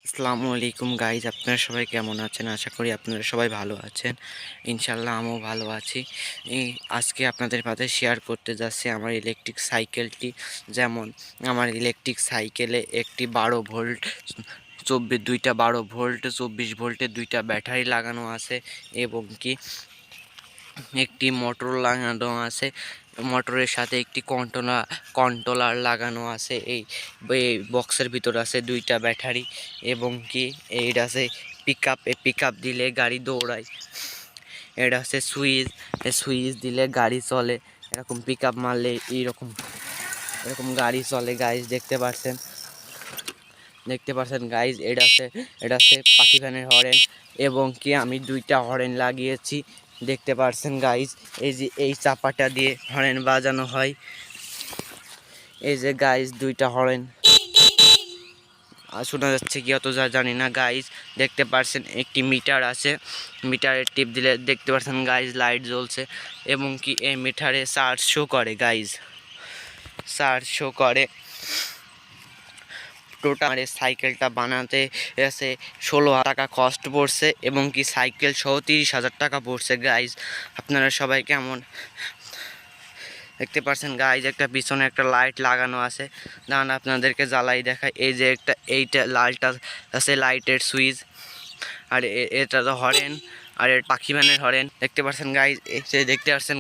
আসসালামু আলাইকুম গাইজ, আপনারা সবাই কেমন আছেন? আশা করি আপনারা সবাই ভালো আছেন। ইনশাল্লাহ আমিও ভালো আছি। আজকে আপনাদের সাথে শেয়ার করতে যাচ্ছি আমার ইলেকট্রিক সাইকেলটি। যেমন আমার ইলেকট্রিক সাইকেলে একটি 12 ভোল্ট দুইটা 12 ভোল্ট 24 ভোল্টের দুইটা ব্যাটারি লাগানো আছে এবং কি একটি মোটর লাগানো আছে। মোটরের সাথে একটি কন্ট্রোলার লাগানো আছে। এই বক্সের ভিতর আছে দুইটা ব্যাটারি এবং কি এইটা আছে পিক আপ দিলে গাড়ি দৌড়ায়। এটা হচ্ছে সুইচ দিলে গাড়ি চলে। এরকম পিক আপ মারলে এরকম গাড়ি চলে। গাইজ দেখতে পাচ্ছেন গাইজ, এটা হচ্ছে পাখি ভ্যানের হরেন এবং কি আমি দুইটা হরেন লাগিয়েছি। দেখতে পাচ্ছেন গাইজ, এই যে এই চাপাটা দিয়ে হরেন বাজানো হয়। এই যে গাইজ দুইটা হরেন শোনা যাচ্ছে কি অত জানি না। গাইজ দেখতে পাচ্ছেন একটি মিটার আছে, মিটারের টিপ দিলে দেখতে পাচ্ছেন গাইজ লাইট জ্বলছে এবং কি এই মিটারে চার্জ শো করে। গাইজ চার্জ শো করে। টোটাল সাইকেলটা বানাতে এসে 16,000 টাকা কস্ট পড়ছে এবং কি সাইকেল সহ 30,000 টাকা পড়ছে। গাইজ আপনারা সবাই কেমন দেখতে পাচ্ছেন গাইজ, একটা পিছনে একটা লাইট লাগানো আছে। দাঁড়ান আপনাদেরকে জ্বালাই দেখায়। এই যে এইটা লালটা আছে লাইটের সুইচ, আর এটা তো হরেন, আর এর পাখি ভ্যানের হরেন। দেখতে পাচ্ছেন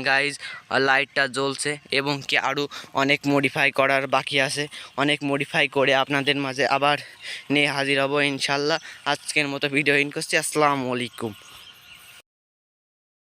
গাইজ আর লাইটটা জ্বলছে এবং কি আরও অনেক মডিফাই করার বাকি আছে। অনেক মডিফাই করে আপনাদের মাঝে আবার নিয়ে হাজির হব ইনশাল্লাহ। আজকের মতো ভিডিও করছি। আসসালামু আলাইকুম।